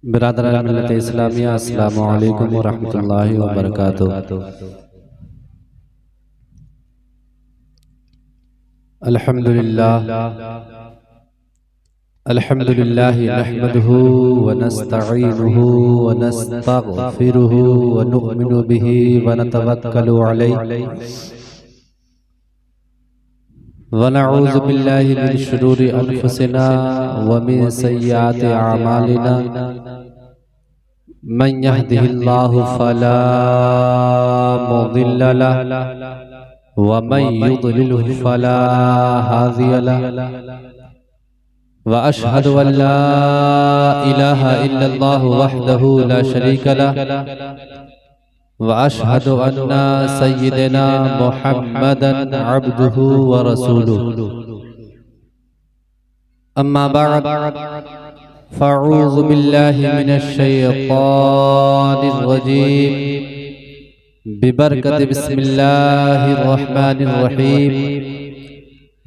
बिरादरान मिल्लत इस्लामिया अस्सलामु अलैकुम व रहमतुल्लाहि व बरकातुहू। अल्हम्दुलिल्लाह नहमदुहु व नस्तईनुहु व नस्तगफिरुहु व नुअमिनु बिही व नतवक्कलु अलैहि व नऊज़ु बिल्लाहि मिन शुरूरि अनफुसिना व मिन सय्यिआति अमालिना मन यहदिहिल्लाहु फला मुदिल्ल लहु व मन युद्लिलहु फला हादिय लहु व अशहदु अन ला इलाहा इल्लल्लाहु वहदहु ला शरीका लहु व अशहदु अन्ना सय्यिदना मुहम्मदन अब्दुहु व रसूलुहु। अम्मा बअद फ़अऊज़ु बिल्लाहि मिनश शैतानिर रजीम बिबरकति बिस्मिल्लाहिर रहमानिर रहीम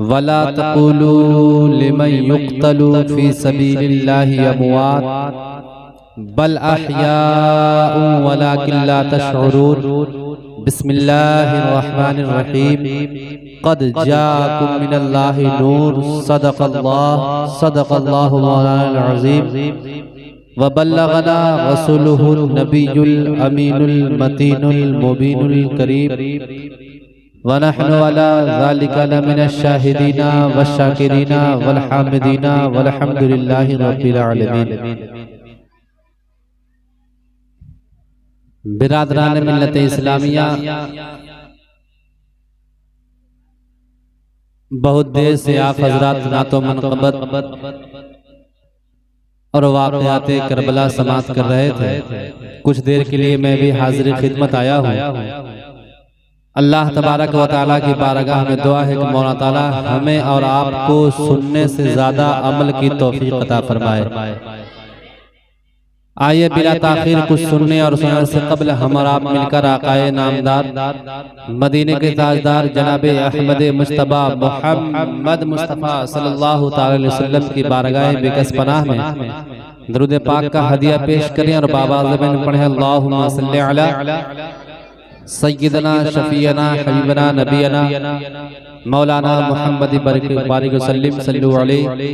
वला तक़ूलू लिमन युक़्तलू फ़ी सबीलिल्लाहि अमवात बल अहयाउन वलाकिन ला तशऊरून। बिस्मिल्लाहिर रहमानिर रहीम क़द जाअकुम मिनल्लाहि नूर सदक़ल्लाहु मौलानाल अज़ीम व बल्लगना रसूलुहुन नबियुल अमीनुल मतीनुल मुबीनुल करीम व नहनु अला ज़ालिका लमिनश शाहिदीना वश्शाकिरीना वल हामिदीना वल्हम्दुलिल्लाहि रब्बिल आलमीन। बिरादरान मिल्लत इस्लामिया, बहुत देर से आप हजरात नातो मनक़बत और वाक़याते करबला समात कर रहे थे। कुछ देर के लिए मैं भी हाजिर खिदमत आया हूँ। अल्लाह तबारक व तआला की बारगाह में दुआ है कि मौला ताला हमें और आपको सुनने से ज्यादा अमल की तौफीक अता फरमाए। आइए बिला ताखीर कुछ सुनने और सुनने से कबल हम और आप मिलकर आकाए नामदार मदीने के ताजदार जनाब अहमद मुश्तबा मोहम्मद मुस्तफ़ा सल्लल्लाहु तआला अलैहि वसल्लम की बारगाह बेकस पनाह में दरूद पाक का हदिया पेश करें और बाबा ज़बान पढ़े अल्लाहुम्मा सल्ली अला सय्यदना शफीना हबीबना नबीना मौलाना मोहम्मद बारिक वसल्लम सल्लु अलैहि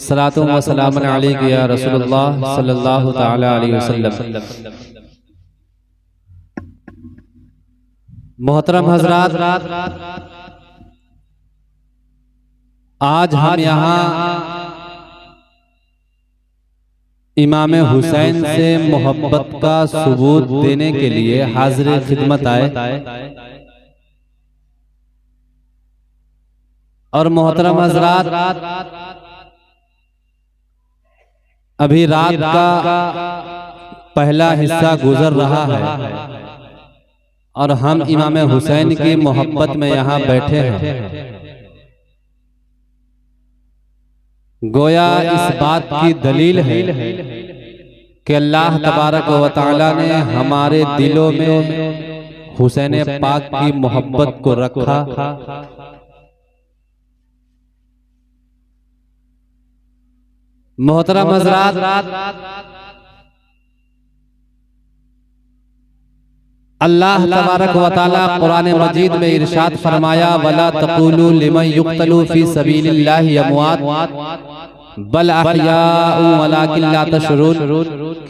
सलातु व सलाम अलैका या रसूलुल्लाह सल्लल्लाहु तआला अलैहि वसल्लम। मोहतरम हजरात, आज हम यहाँ इमाम हुसैन से मोहब्बत का सबूत देने के लिए हाजिर खिदमत आए और मोहतरम हजरात, अभी रात का पहला हिस्सा गुजर रहा है और हम इमाम हुसैन की मोहब्बत में यहाँ बैठे हैं। गोया इस बात की दलील है कि अल्लाह तबारक व तआला ने हमारे दिलों में हुसैन पाक की मोहब्बत को रखा। मोहतरम हज़रात, अल्लाह तबारक व तआला कुरान मजीद में इरशाद फरमाया वला तक़ूलू लिमन युक़्तलू फ़ी सबीलिल्लाहि अमवात बल अहयाउन वलाकिन ला तशऊरून।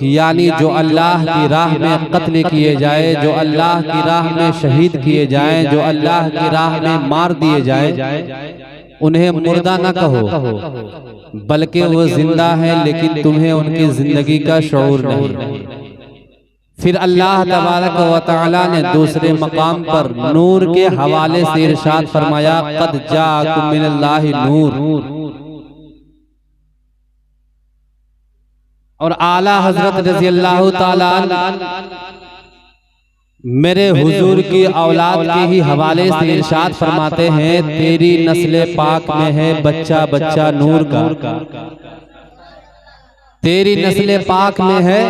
यानी जो अल्लाह की राह में कत्ल किए जाए, जो अल्लाह की राह में शहीद किए जाए, जो अल्लाह की राह में मार दिए जाए, उन्हें मुर्दा न कहो बल्कि वो जिंदा है, लेकिन तुम्हें उनकी जिंदगी का शऊर नहीं। फिर अल्लाह तबारक व तआला ने दूसरे मकाम पर नूर के हवाले से इरशाद फरमाया क़द जाअकुम मिनल्लाहि नूर। और आला हजरत रज़ी अल्लाह ताला मेरे हुजूर की औलाद के ही हवाले से इरशाद फरमाते हैं तेरी नस्ल पाक में है बच्चा बच्चा नूर का। तेरी नस्ल पाक में है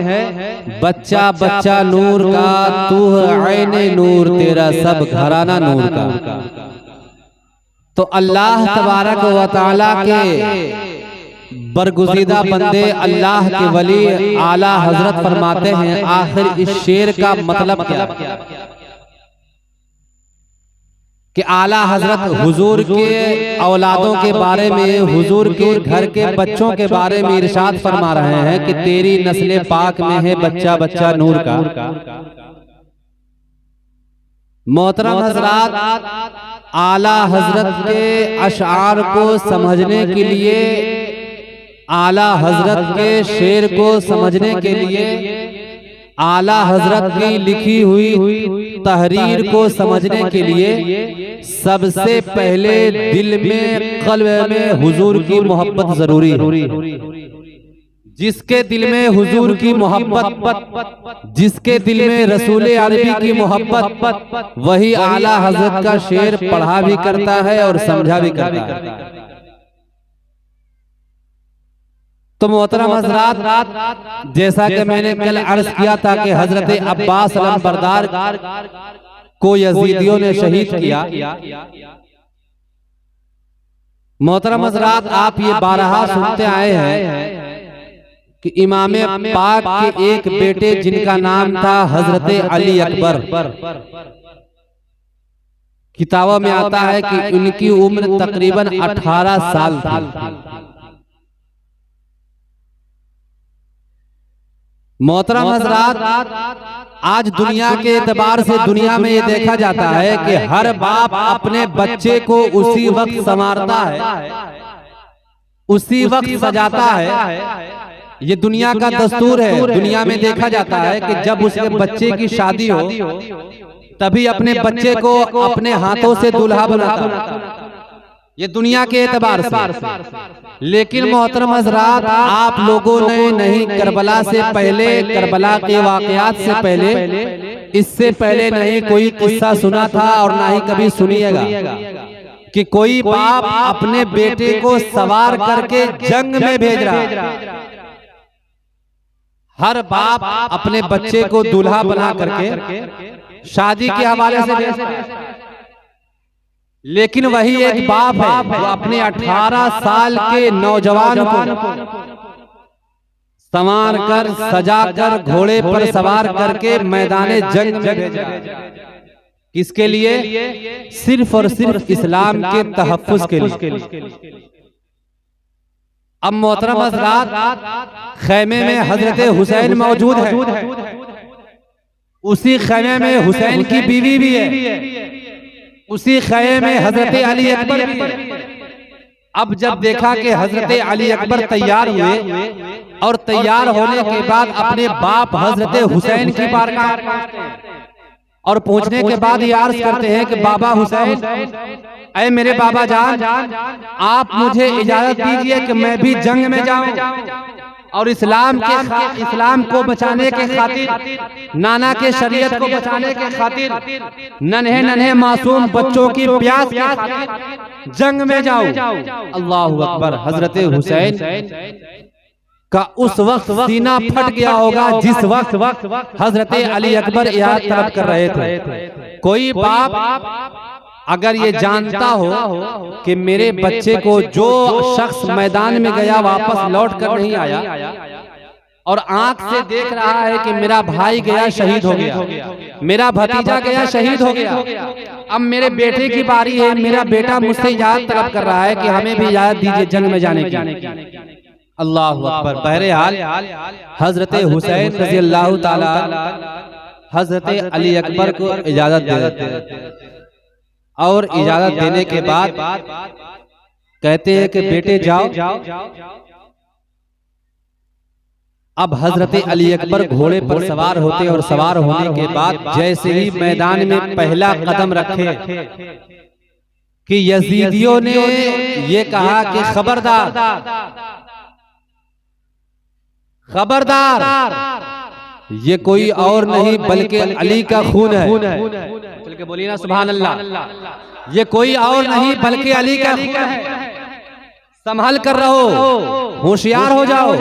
बच्चा बच्चा नूर का, तू है ऐने नूर, तेरा सब घराना नूर का। तो अल्लाह तबारक व तआला के बरगुज़ीदा बंदे अल्लाह के वली आला हजरत फरमाते हैं, आखिर इस शेर का मतलब क्या कि आला हजरत हुजूर के औलादों के बारे में, हुजूर के घर के बच्चों के बारे में इरशाद फरमा रहे हैं कि तेरी नस्ल पाक में है बच्चा बच्चा नूर का। मोहतरम हजरात, आला हजरत के अशआर को समझने के लिए, आला हजरत के शेर को समझने के लिए, आला हजरत की लिखी हुई तहरीर को समझने के लिए सबसे पहले दिल में, क़ल्ब में हुजूर की मोहब्बत जरूरी है। जिसके दिल में हुजूर की मोहब्बत, जिसके दिल में रसूल अरबी की मोहब्बत, वही आला हजरत का शेर पढ़ा भी करता है और समझा भी करता है। तो मोहतरम हजरात, जैसा कि मैंने कल अर्ज किया था कि हजरत अब्बास अलमबरदार को यजीदियों ने शहीद किया। मोहतरम हजरात, आप ये बारहा सुनते आए हैं कि इमाम पाक के एक बेटे जिनका नाम था हजरत अली अकबर, किताबों में आता है कि उनकी उम्र तकरीबन 18 साल थी। मोहतरम हजरात, आज दुनिया के एतबार से दुनिया में ये देखा जाता है कि हर बाप अपने बच्चे को उसी वक्त संवारता है, उसी वक्त सजाता है। ये दुनिया का दस्तूर है। दुनिया में देखा जाता है कि जब उसके बच्चे की शादी हो तभी अपने बच्चे को अपने हाथों से दूल्हा बनाता, ये दुनिया के एतबार से। लेकिन मोहतरम हजरात, आप लोगों ने नहीं, करबला से पहले, करबला के वाकयात से पहले, इससे पहले नहीं कोई किस्सा सुना था और ना ही कभी सुनिएगा कि कोई बाप अपने बेटे को सवार करके जंग में भेज रहा है। हर बाप अपने बच्चे को दूल्हा बना करके शादी के हवाले से भेजता है। लेकिन वही एक बाप है जो अपने 18 साल के नौजवान को संवार कर, सजा कर, घोड़े पर सवार करके मैदाने जंग में भेजा। किसके लिए? सिर्फ और सिर्फ इस्लाम के तहफ्फुज़ के लिए। अब मोहतरम हज़रात, खैमे में हजरत हुसैन मौजूद है, उसी खैमे में हुसैन की बीवी भी है, उसी खैमे में हजरत अली अकबर भी है। अब जब देखा कि हजरत अली अकबर तैयार हुए और तैयार होने के बाद अपने बाप हजरत हुसैन की बारगाह और पहुंचने के बाद ये अर्ज करते हैं कि बाबा हुसैन, ऐ मेरे बाबा जान, आप मुझे इजाजत दीजिए कि मैं भी जंग में जाऊं और इस्लाम को बचाने के खातिर, नाना के शरीयत को बचाने के खातिर, नन्हे नन्हे मासूम बच्चों की प्यास के खातिर जंग में जाऊं। अल्लाहु अकबर। हजरत हुसैन का उस वक्त सीना फट गया होगा जिस वक्त हजरत अली अकबर इजाजत तलब कर रहे थे। कोई बाप अगर ये जानता हो कि मेरे बच्चे को जो शख्स मैदान में गया वापस लौट कर नहीं आया और आंख से देख रहा है कि मेरा भाई गया शहीद हो गया, मेरा भतीजा गया शहीद हो गया, अब मेरे बेटे की बारी है, मेरा बेटा मुझसे इजाजत तलब कर रहा है कि हमें भी इजाजत दीजिए जंग में जाने की। अल्लाहु अकबर। बहरहाल हजरत हुसैन रज़ी अल्लाह ताला हजरत अली अकबर को इजाजत दे देते और इजाजत देने के बाद कहते हैं कि बेटे जाओ। अब हजरत अली अकबर घोड़े पर सवार होते और सवार होने के बाद जैसे ही मैदान में पहला कदम रखे कि यजीदियों ने ये कहा कि खबरदार, खबरदार, ये कोई और नहीं बल्कि अली का खून है। चल के बोलिए ना सुभान अल्लाह। ये कोई और नहीं बल्कि अली का खून है। संभल कर रहो, होशियार हो जाओ।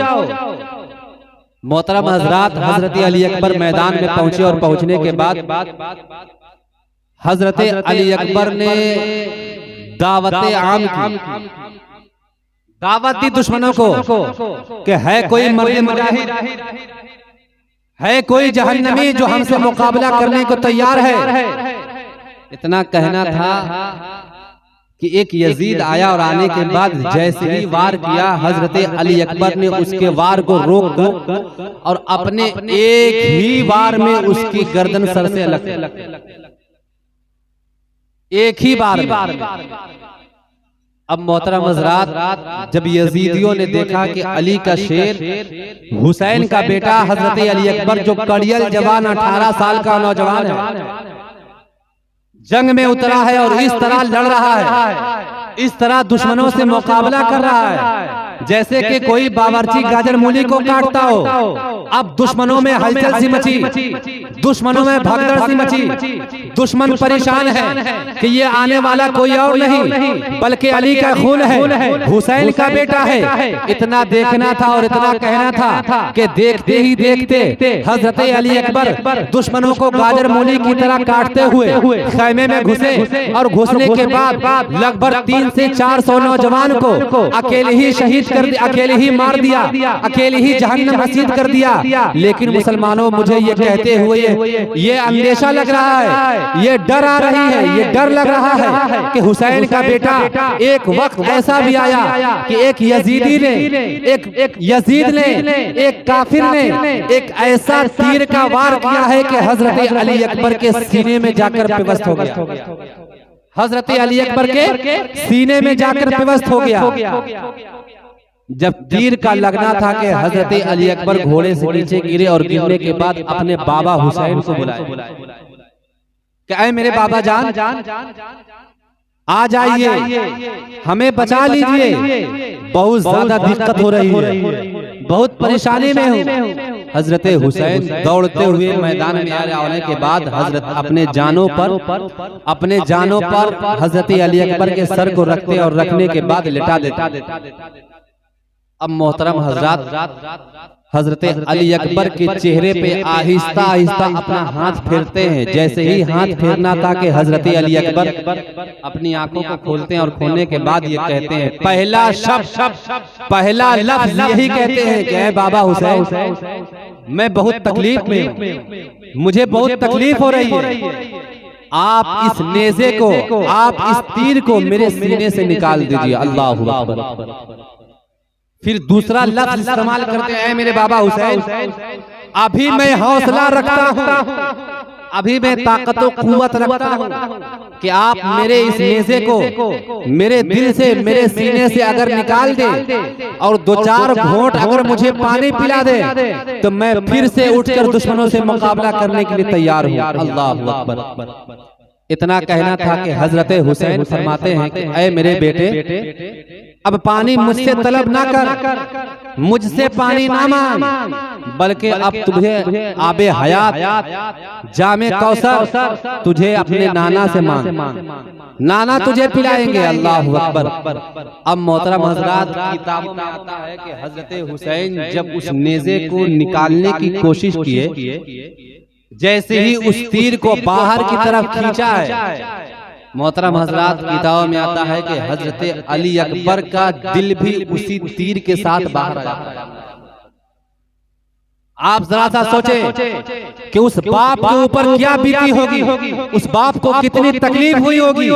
मोहतरम हजरात, हजरत अली अकबर मैदान में पहुंचे और पहुंचने के बाद हजरत अली अकबर ने दावत आम की। दावत दी दुश्मनों को कि है कोई मर्द मुजाहिद, है कोई जहन्नमी जो हमसे मुकाबला करने को तैयार है। इतना कहना था कि एक यजीद आया और आने के बाद जैसे ही वार किया, हजरत अली अकबर ने उसके वार को रोक कर और अपने एक ही वार में उसकी गर्दन सर से अलग, एक ही बार में। अब मोहतरम हज़रात, जब यजीदियों ने देखा कि अली का शेर, हुसैन का बेटा हजरत अली अकबर जो कड़ियल जवान 18 साल का नौजवान है, जंग में उतरा है और इस तरह लड़ रहा है, इस तरह दुश्मनों से मुकाबला कर रहा है जैसे कि कोई बावर्ची गाजर मूली को काटता हो। अब दुश्मनों में हलचल सी मची, दुश्मनों में भगदड़ सी मची। दुश्मन परेशान है कि ये आने वाला कोई और नहीं बल्कि अली का खून है, हुसैन का बेटा है। इतना देखना था और इतना कहना था कि देखते ही देखते हजरत अली अकबर दुश्मनों को गाजर मूली की तरह काटते हुए खैमे में घुसे और घुसने के बाद लगभग 300 से 400 नौजवान को अकेले ही शहीद कर दिया, अकेले ही मार दिया, अकेले ही जहन्नम हसीद कर दिया। लेकिन मुसलमानों, मुझे ये कहते हुए ये अंदेशा लग रहा है, ये डर आ रही है, ये डर लग रहा है कि हुसैन का बेटा, एक वक्त ऐसा भी आया कि एक यजीदी ने, एक यजीद ने, एक काफिर ने एक ऐसा तीर का वार किया है कि हजरत अली अकबर के सीने में जाकर पिवस्त हो गया, हजरत अली अकबर के सीने में जाकर पिवस्त हो गया। जब तीर का लगना था कि हजरत अली अकबर घोड़े से नीचे गिरे और गिरने के बाद अपने बाबा हुसैन को बुलाए कि ऐ मेरे बाबा जान, आ जाइए, हमें बचा लीजिए, बहुत ज्यादा दिक्कत हो रही है, बहुत परेशानी में हूँ। हजरत हुसैन दौड़ते हुए मैदान में आने के बाद हजरत अपने जानों पर हजरत अली अकबर के सर को रखते और रखने के बाद लिटा देते। अब मोहतरम हजरत, हजरत अली अकबर के चेहरे पे आहिस्ता आहिस्ता अपना हाथ फेरते हैं। जैसे ही हाथ फेरना था कि हजरत अली अकबर अपनी आंखों को खोलते हैं और खोलने के बाद ये कहते हैं, पहला शब्द, पहला लफ्ज यही कहते हैं कि ऐ बाबा हुसैन, मैं बहुत तकलीफ में हूं, मुझे बहुत तकलीफ हो रही है, आप इस नेज़े को, आप इस तीर को मेरे सीने से निकाल दीजिए। अल्लाहु अकबर। फिर दूसरा लफ्ज इस्तेमाल करते हैं, मेरे बाबा हुसैन, अभी मैं हौसला रखता हूँ, अभी मैं ताकत और कुव्वत रखता हूँ कि आप मेरे इस नेज़े को मेरे दिल से, मेरे सीने से अगर निकाल दे और 2-4 घोंट अगर मुझे पानी पिला दे तो मैं फिर से उठकर दुश्मनों से मुकाबला करने के लिए तैयार हूँ। अल्लाहु अकबर। इतना कहना था कि हजरत हुसैन फरमाते हैं कि ऐ मेरे बेटे, अब पानी मुझसे तलब ना कर, मुझसे पानी ना मांग, बल्कि अब तुझे आबे हयात, जामे कौसर तुझे अपने नाना से मांग, नाना तुझे पिलाएंगे। अल्लाहु अकबर। अब मोहतरम हजरात, किताबों में आता है कि हजरत हुसैन जब उस नेज़े को निकालने की कोशिश किए, जैसे ही उस तीर को बाहर की तरफ खींचा है, मोहतरम हजरात, किताबों में आता है कि हजरत अली अकबर का दिल भी उसी तीर के साथ बाहर आया। आप जरा सा सोचें कि उस बाप के ऊपर क्या बीती होगी, उस बाप को कितनी तकलीफ हुई होगी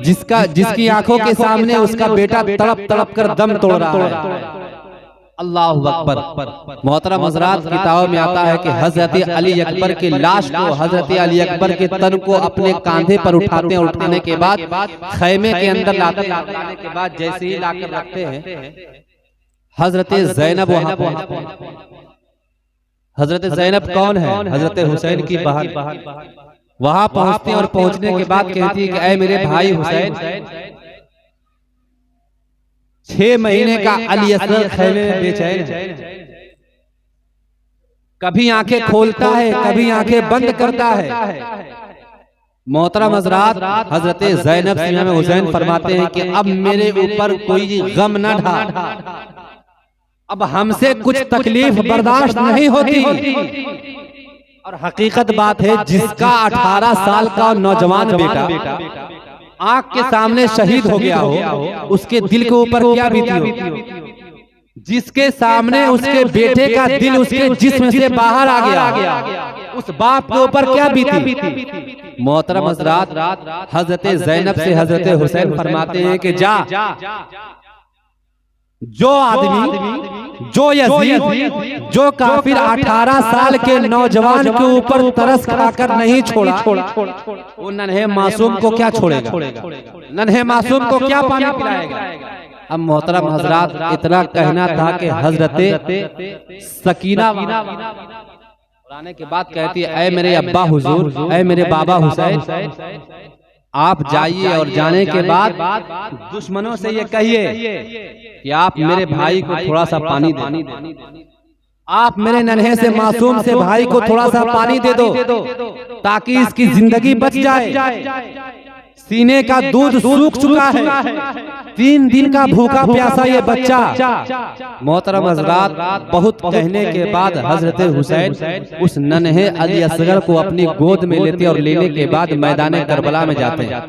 जिसकी आंखों के सामने उसका बेटा तड़प तड़प कर दम तोड़ रहा है। अल्लाहु अकबर। मोहतरम हजरात, किताबों में आता है कि हजरत अली अकबर के लाश को, हजरत अली अकबर के तन को अपने कांधे पर उठाते हैं, उठाने के बाद खैमे के अंदर लाने के बाद जैसे ही लाकर रखते हैं, हजरत ज़ैनब वहां पहुंचते हैं। हजरत ज़ैनब कौन है? हजरत हुसैन की बहन। वहां पहुंचते हैं और पहुंचने के बाद कहती है कि ऐ मेरे भाई हुसैन, 6 महीने का अली असगर खैमे में बेचैन है, कभी आंखें खोलता है, कभी आंखें बंद करता है। मोहतरम हजरात, हजरत ज़ैनब से इमाम हुसैन फरमाते हैं कि अब मेरे ऊपर कोई गम न ढा, अब हमसे कुछ तकलीफ बर्दाश्त नहीं होती। और हकीकत बात है, जिसका 18 साल का नौजवान बेटा आंख के सामने शहीद हो गया हो, उसके दिल के ऊपर क्या बीती हो? जिसके सामने उसके बेटे का दिल उसके जिस्म से बाहर आ गया, उस बाप के ऊपर क्या बीती? मोहतरम हज़रात, हजरत ज़ैनब से हजरत हुसैन फरमाते हैं कि जा, जो आदमी, जो यजीद, जो काफिर 18 साल के नौजवान के ऊपर तरस खाकर नहीं छोड़ा, वो नन्हे मासूम को क्या छोड़ेगा? नन्हे मासूम को क्या पानी पिलाएगा? अब मोहतरम हजरात, इतना कहना था कि हजरत सकीना पुराने के बाद कहती है, ऐ मेरे अब्बा हुजूर, ऐ मेरे बाबा हुसैन, आप जाइए और जाने के बाद दुश्मनों से ये कहिए कि आप मेरे भाई को थोड़ा सा पानी दे, आप मेरे नन्हे से मासूम से भाई को थोड़ा सा पानी दे दो ताकि इसकी जिंदगी बच जाए। सीने का दूध सूख चुका है, 3 दिन का भूखा प्यासा ये बच्चा। मोहतरम हज़रात, बहुत कहने के बाद हजरत हुसैन उस नन्हे अली असगर को अपनी गोद में लेते और लेने के बाद मैदान करबला में जाते हैं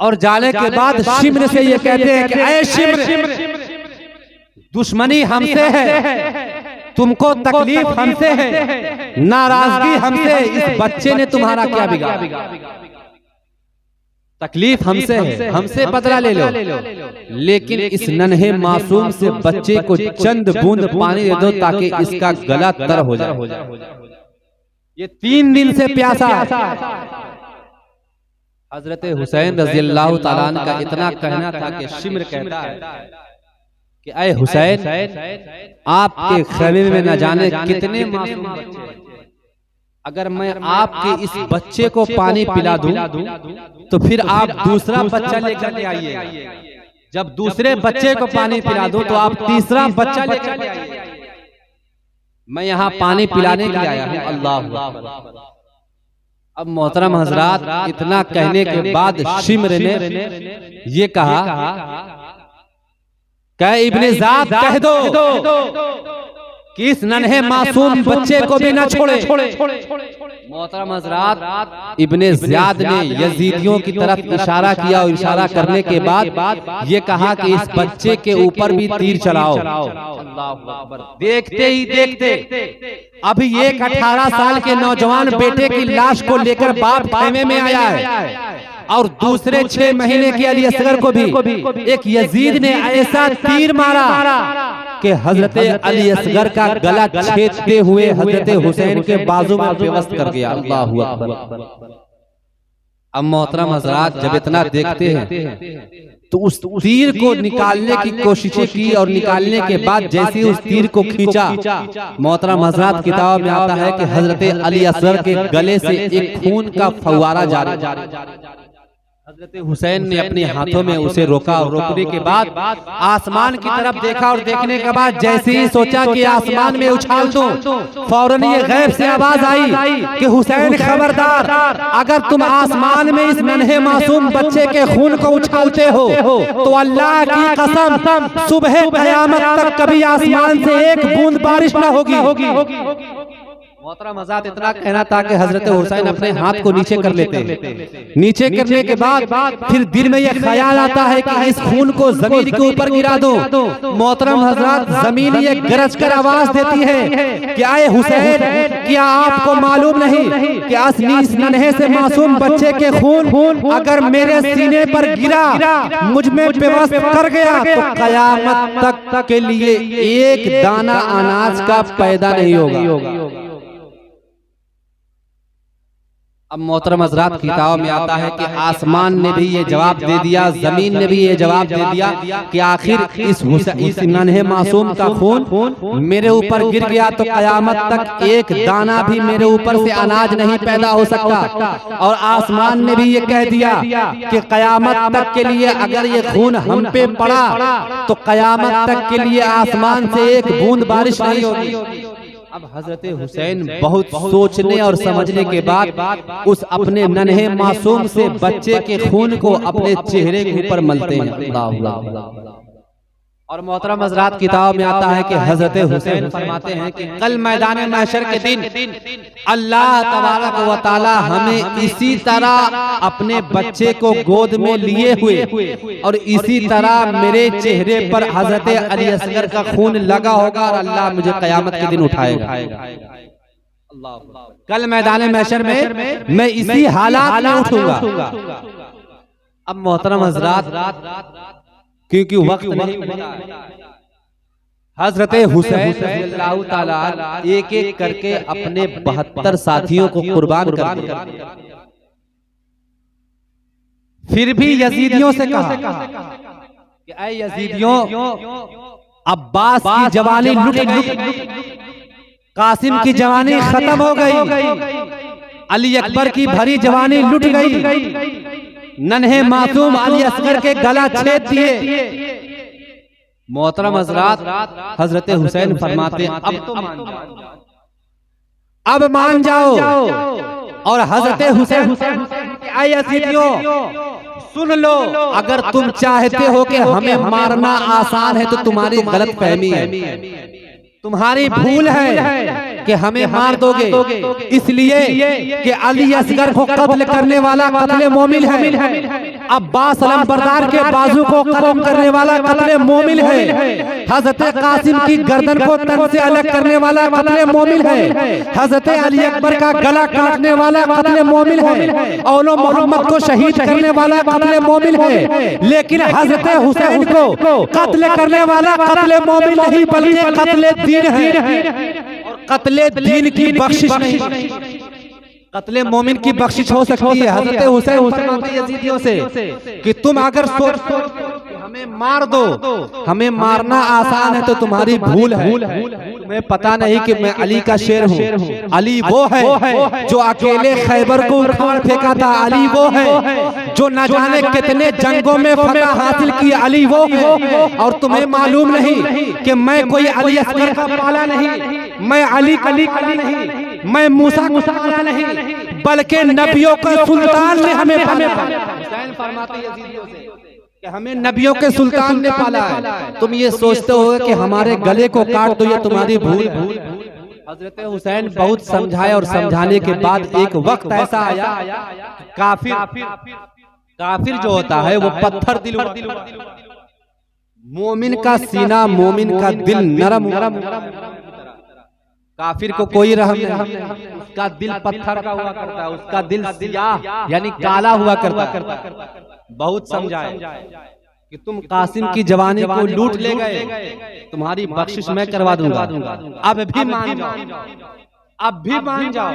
और जाने के बाद शिम्र से ये कहते हैं कि ऐ शिम्र, दुश्मनी हमसे है, तुमको तकलीफ हमसे है, नाराजगी हमसे, इस बच्चे ने तुम्हारा क्या बिगाड़ा? तकलीफ हमसे है, हमसे बदला ले लो, लेकिन इस नन्हे मासूम से बच्चे को चंद बूंद पानी दे दो ताकि इसका गला तर हो जाए। ये 3 दिन से प्यासा है। हजरत हुसैन रज़ियल्लाहु ताला अन्हु का इतना कहना था कि शिम्र कहता है कि ऐ हुसैन, आपके खैमे में न जाने कितने मासूम बच्चे हैं, अगर मैं आपके इस बच्चे को पानी पिला दूं तो फिर आप दूसरा बच्चा लेकर के आइए, जब दूसरे बच्चे को पानी पिला दूं तो आप तीसरा बच्चा लेकर के आइए। मैं यहाँ पानी पिलाने के लिए आया हूँ। अल्लाह। अब मोहतरम हजरात, इतना कहने के बाद शिम्र ने ये कहा, क्या इब्ने ज़ाद कह दो कि इस नन्हे मासूम बच्चे को भी न छोड़े। मोहतरम हज़रात, इब्ने ज़ियाद ने यजीदियों की तरफ इशारा किया और इशारा करने के बाद ये कहा कि इस बच्चे के ऊपर भी तीर चलाओ। देखते ही देखते अभी एक 18 साल के नौजवान बेटे की लाश को लेकर बाप खेमे में आया है और दूसरे 6 महीने के अली असगर को भी एक यजीद ने ऐसा तीर मारा कि हजरत अली असगर का गला छेदते हुए हजरत हुसैन के बाजू में व्यवस्थ कर गया। अल्लाहु अकबर। अब मोहतरम हजरात, जब इतना देखते हैं तो उस तीर को निकालने की कोशिशें की और निकालने के बाद जैसे ही उस तीर को खींचा, मोहतरम हजरात, किताब में आता है कि हजरत अली असगर के गले से एक खून का फव्वारा जारी। हजरत हुसैन ने अपने हाथों में उसे रोका और रोकने के बाद आसमान की तरफ देखा और देखने के बाद जैसे ही सोचा कि आसमान में उछाल दूं, फौरन ये गैब से आवाज आई कि हुसैन खबरदार, अगर तुम आसमान में इस नन्हे मासूम बच्चे के खून को उछालते हो तो अल्लाह की कसम सुबह क़यामत तक कभी आसमान से एक बूंद बारिश न होगी। मोहतरम हज़रात, इतना कहना था कि हजरत हुसैन अपने हाथ को नीचे कर लेते हैं। नीचे करने के बाद फिर दिल में यह ख्याल आता है कि इस खून को जमीन के ऊपर गिरा दो। मोहतरम हज़रात, जमीन ये गरज कर आवाज देती है कि आए हुसैन, क्या आपको मालूम नहीं कि इस नन्हे से मासूम बच्चे के खून अगर मेरे सीने पर गिरा, मुझ में बेबस कर गया तो क़यामत तक के लिए एक दाना अनाज का पैदा नहीं होगा। अब मोहतरम हज़रात, किताब में आता है कि आसमान ने भी ये जवाब दे दिया, जमीन ने भी ये जवाब दे दिया कि आखिर इस नन्हे मासूम का खून मेरे ऊपर गिर गया तो क़यामत तक एक दाना भी मेरे ऊपर से अनाज नहीं पैदा हो सकता। और आसमान ने भी ये कह दिया कि क़यामत तक के लिए अगर ये खून हम पे पड़ा तो क़यामत तक के लिए आसमान से एक बूंद बारिश नहीं होगी। अब हजरत हुसैन बहुत सोचने और समझने के बाद उस अपने नन्हे मासूम से बच्चे के खून को अपने चेहरे के ऊपर मलते हैं और मोहतरम हज़रात किताब में आता है कि हजरत हुसैन फरमाते हैं कि कल मैदान महशर के दिन अल्लाह तबारक व तआला हमें इसी तरह अपने बच्चे को गोद में लिए हुए और इसी तरह मेरे चेहरे पर हजरत अली असगर का खून लगा होगा और अल्लाह मुझे क़यामत के दिन उठाएगा। कल मैदान महशर में मैं इसी हालात में उठूंगा। अब मोहतरम हज़रात क्योंकि वक्त नहीं मिला, हजरत हुसैन रज़ियल्लाहु ताला एक एक करके अपने 72 साथियों को कुर्बान कर दिया। फिर भी यजीदियों से कहा कि ऐ यजीदियों, अब्बास की जवानी लुट गई, कासिम की जवानी खत्म हो गई, अली अकबर की भरी जवानी लुट गई, नन्हे मासूम अली असगर के गला छेद दिए। मोहतरम हज़रात हजरत हुसैन फरमाते अब तो मान जाओ, अब मान जाओ। और हजरत हुसैन सुन लो, अगर तुम चाहते हो कि हमें मारना आसान है तो तुम्हारी गलत फहमी है, तुम्हारी भूल है कि हमें मार दोगे, इसलिए कि अली असगर को कत्ल करने वाला कत्ले मोमिन है, अब्बास अलमबरदार के बाजू को कत्ल करने वाला कत्ले मोमिन है, हजरत कासिम की गर्दन को तन से अलग करने वाला कत्ले मोमिन है, हजरत अली अकबर का गला काटने वाला कत्ले मोमिन है, औलो मोहम्मद को शहीद करने वाला कत्ले मोमिन है। लेकिन हजरत हुसैन को कत्ल करने वाला कत्ले मोमिन नहीं बल्कि कत्ले दीन है। और कत्ले दीन की बख्शिश नहीं, कत्ले मोमिन की बख्शिश हो सकती है। हजरत हुसैन यजीदियों से कि तुम अगर सोच हमें मार दो, हमें मारना आसान है तो तुम्हारी भूल है, तुम्हें पता नहीं कि मैं अली का शेर हूँ। अली वो है जो अकेले खैबर को उखाड़ फेंका था, अली वो है जो न जाने कितने जंगों में फतह हासिल की, अली वो है। और तुम्हें मालूम नहीं कि मैं कोई अली असगर का पाला नहीं, मैं अली नहीं, मैं मूसा का नहीं, बल्कि नबियों का सुल्तान ने हमें पाला। हुसैन फरमाते हैं यजीदियों से कि हमें नबियों के सुल्तान ने पाला है। तुम ये सोचते हो कि हमारे गले को काट दो, ये तुम्हारी भूल। हजरत हुसैन बहुत समझाए और समझाने के बाद एक वक्त ऐसा आया, काफिर जो होता है वो पत्थर दिल, मोमिन का सीना, मोमिन का दिल नरम, काफिर को कोई रहम नहीं, उसका दिल पत्थर का हुआ करता है, उसका दिल सियाह यानी काला हुआ करता। बहुत समझाए कि तुम कासिम की जवानी को लूट ले गए, तुम्हारी बख्शिश मैं करवा दूंगा, अब भी मान जाओ, अब भी मान जाओ।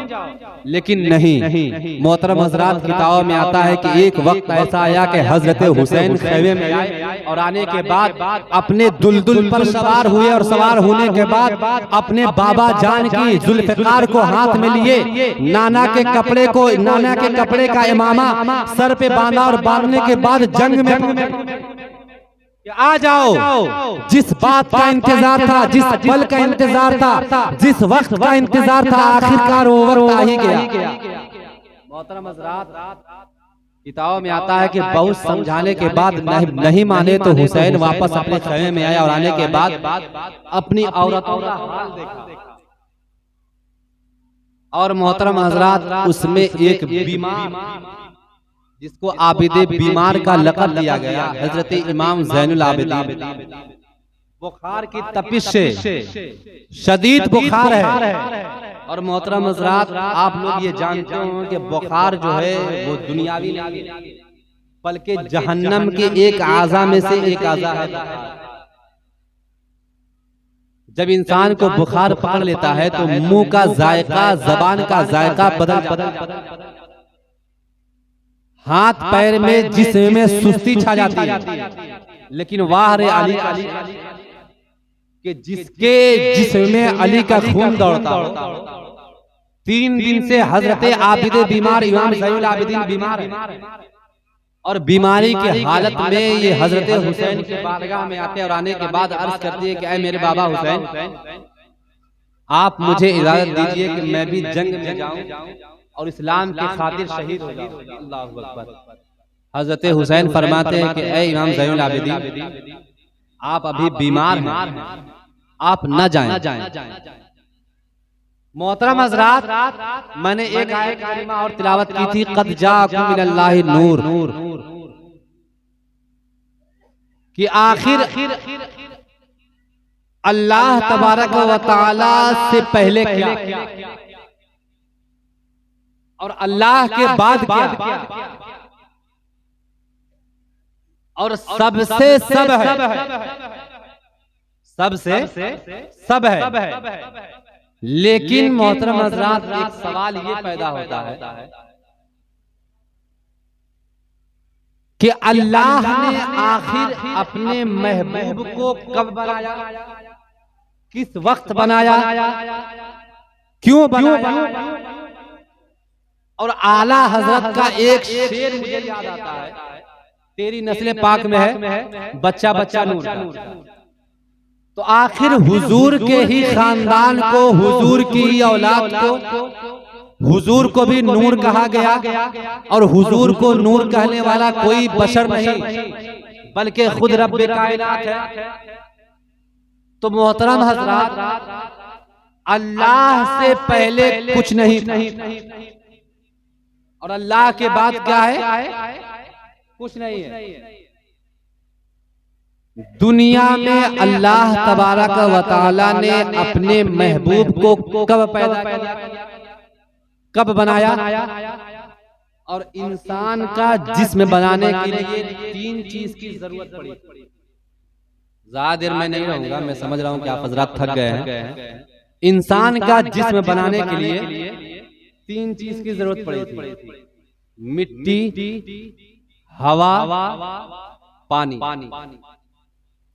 लेकिन नहीं। मोहतरम हज़रात किताबों में आता है कि एक वक्त ऐसा आया कि हजरत हुसैन खैमे में आए और आने के बाद अपने दुलदुल पर सवार हुए और सवार होने के बाद अपने बाबा जान की जुल्फ़िकार को हाथ में लिए, नाना के कपड़े का इमामा सर पे बांधा और बांधने के बाद जंग में आ जाओ। जिस बात का इंतजार था, जिस पल का इंतजार था, जिस वक्त का इंतजार था, आखिरकार वो वक्त आ ही गया। मोहतरम हज़रात किताबों में आता है कि बहुत समझाने के बाद नहीं माने तो हुसैन वापस अपने खैमे में आया और आने के बाद अपनी औरतों का हाल देखा। और मोहतरम हज़रात उसमें एक बीमार जिसको आबिदे बीमार का लक़ब दिया गया, हजरत इमाम ज़ैनुल आबिदीन, बुखार की तपिश से शदीद बुखार है। और मोहतरम हज़रात आप लोग ये जानते हो कि बुखार जो है वो दुनियावी नहीं बल्कि जहन्नम के एक आज़ा में से एक आज़ा है। जब इंसान को बुखार पकड़ लेता है तो मुंह का जायका, जबान का जायका बदल, हाथ पैर में जिस्म में सुस्ती छा जाती है। लेकिन वाह रे अली कि जिसके जिस्म में अली का खून दौड़ता। 3 दिन से हजरत आबिदे बीमार, इमाम ज़ैनुल आबिदीन बीमार है और बीमारी की हालत में ये हजरत हुसैन के बारगाह में आते और आने के बाद अर्ज करती है कि ऐ मेरे बाबा हुसैन, आप मुझे इजाजत दीजिए कि मैं भी जंग में जाऊं और इस्लाम की खातिर शहीद हो जाऊं। अल्लाहु अकबर। हजरत हुसैन फरमाते हैं कि ऐ इमाम ज़ैनुल आबिदीन, आप अभी बीमार हैं, आप न जाएं। मोहतरम हज़रात, मैंने एक आयत करीमा और तिलावत की थी, क़द जाअकुम मिनल्लाहि नूर, कि आखिर अल्लाह तबारक व तआला से पहले क्या और अल्लाह के बाद क्या, और सबसे सब है, सबसे सब है। लेकिन मोहतरम हज़रात, एक सवाल ये पैदा होता है कि अल्लाह ने आखिर अपने महबूब को कब बनाया, किस वक्त बनाया, क्यों बनाया? और आला हजरत का एक शेर मुझे याद आता है, तेरी नस्ल पाक में है बच्चा बच्चा नूर। तो आखिर हुजूर के ही खानदान को, हुजूर की ही औलाद को, हुजूर को भी नूर कहा गया, और हुजूर को नूर कहने वाला कोई बशर नहीं बल्कि खुद रब्बे कायनात है। तो मोहतरम हज़रात, अल्लाह से पहले कुछ नहीं था, और अल्लाह के बाद क्या है, कुछ नहीं है। दुनिया में अल्लाह तबारक व तआला ने अपने महबूब को कब पैदा किया, कब बनाया, और इंसान का जिस्म बनाने के लिए 3 चीज की जरूरत पड़ी। ज्यादा देर मैं नहीं रहूंगा, मैं समझ रहा हूं कि आप हजरात थक गए हैं। इंसान का जिस्म बनाने के लिए 3 चीज की जरूरत पड़ी थी, मिट्टी, हवा, पानी।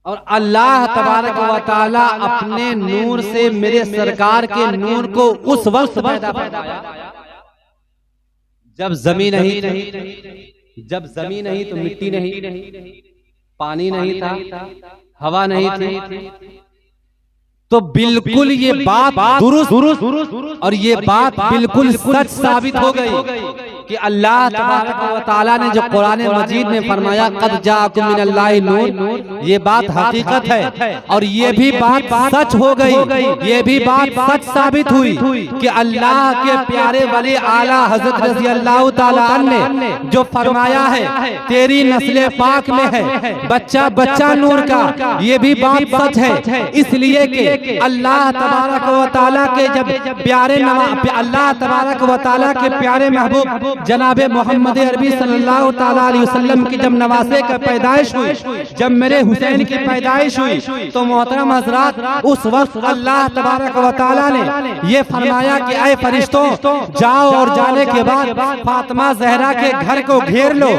और अल्लाह तबारक व तआला अपने नूर से मेरे सरकार के नूर को उस वक्त पैदा फरमाया जब जमीन नहीं थी। जब जमीन नहीं तो मिट्टी नहीं, पानी नहीं था, हवा नहीं थी। तो बिल्कुल ये बात दुरुस्त और ये बात बिल्कुल सच साबित हो गई कि अल्लाह तबारक व तआला ने जो कुरान मजीद में फरमाया क़द जाअकुम मिनल्लाहि नूर, ये बात हकीकत है। और ये भी बात सच हो गई, ये भी बात सच साबित हुई कि अल्लाह के प्यारे वली आला हज़रत रज़ी अल्लाह तआला अन्हु ने जो फरमाया है तेरी नस्ल पाक में है बच्चा बच्चा नूर का, ये भी बात सच है। इसलिए कि अल्लाह तबारक व तआला के जब प्यारे अल्लाह तबारक व तआला के प्यारे महबूब जनाबे मोहम्मद अरबी सल्लल्लाहु तआला अलैहि वसल्लम की जब नवासे का पैदाइश हुई, जब मेरे हुसैन की पैदाइश हुई, तो मोहतरम हज़रात, उस वक्त अल्लाह तबारक व तआला ने ये फरमाया कि ऐ फरिश्तों, जाओ और जाने के बाद फातिमा ज़हरा के घर को घेर लो,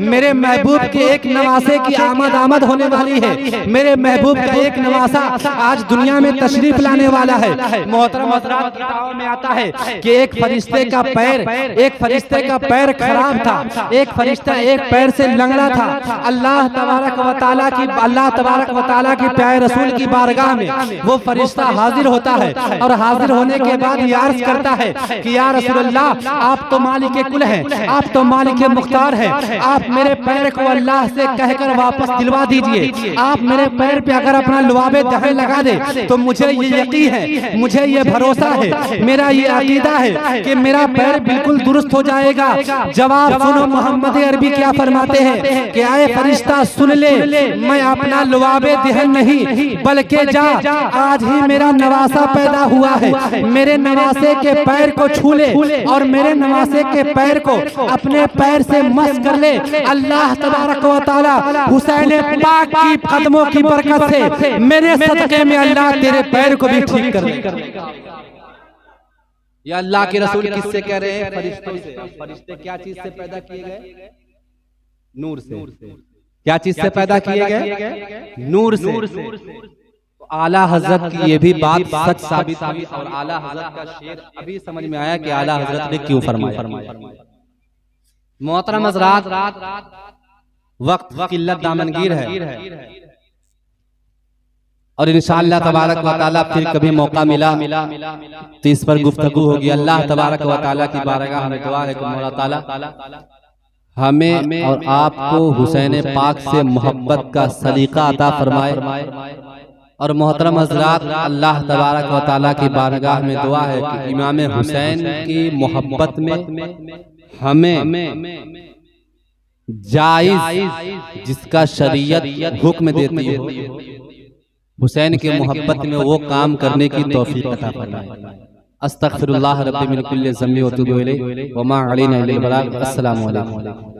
मेरे महबूब के एक नवासे की आमद होने वाली है। मेरे महबूब का एक नवासा आज दुनिया में तशरीफ लाने वाला है। मोहतरम हज़रात, किताबों में आता है कि एक फरिश्ते का पैर खराब था, एक फरिश्ता एक पैर से लंगड़ा था। अल्लाह तबारक व तआला की प्यारे रसूल की बारगाह में वो फरिश्ता हाजिर होता है, और हाजिर होने के बाद ये अर्ज करता है कि या रसूलल्लाह, आप तो मालिक कुल हैं, आप तो मालिक मुख्तार हैं, आप मेरे पैर को अल्लाह से कहकर वापस दिलवा दीजिए। आप मेरे पैर पे अगर अपना लुआबे दहन लगा दे तो मुझे ये यकीन है, मुझे ये भरोसा है, मेरा ये अकीदा है कि मेरा पैर बिल्कुल दुरुस्त हो जाएगा। जवाब सुनो, मोहम्मद अरबी क्या फरमाते हैं कि आए फरिश्ता सुन ले, मैं अपना लुआबे दहन नहीं बल्कि जा, आज ही मेरा नवासा पैदा हुआ है, मेरे नवासे के पैर को छू ले और मेरे नवासे के पैर को अपने पैर से मस कर ले। अल्लाह तबारक व तआला हुसैन पाक की कदमों की बरकत से मेरे सदके में अल्लाह तेरे पैर को भी ठीक कर देगा। या अल्लाह के रसूल किससे कह रहे हैं? फरिश्तों से। फरिश्ते क्या चीज से पैदा किए गए? नूर से। क्या चीज से पैदा किए गए? नूर से। तो आला हजरत की ये भी बात सच साबित हुई, और आला हजरत का शेर अभी समझ में आया कि आला हजरत ने क्यों फरमाया। मोहतरम हज़रात, वक्त किल्लत दामनगीर है, और इंशाअल्लाह तबारक व तआला फिर कभी मौका मिला तो इस पर गुफ्तगू होगी। अल्लाह तबारक व तआला की बारगाह में दुआ है कि मौला ताला हमें और आपको हुसैन पाक से मोहब्बत का सलीका अता फरमाए। और मोहतरम हज़रात, अल्लाह तबारक व तआला की बारगाह में दुआ है कि इमाम हुसैन की मोहब्बत में हमें जायज़ जिसका शरीयत हुक्म देती हो, हुसैन की मोहब्बत में वो काम करने की तौफीक अता फरमाए। अस्तगफिरुल्लाह रब्बी मिन कुल्लि ज़म्बि व अतूबु इलैहि व मा अलैना इल्लल बलाग। अस्सलामु अलैकुम।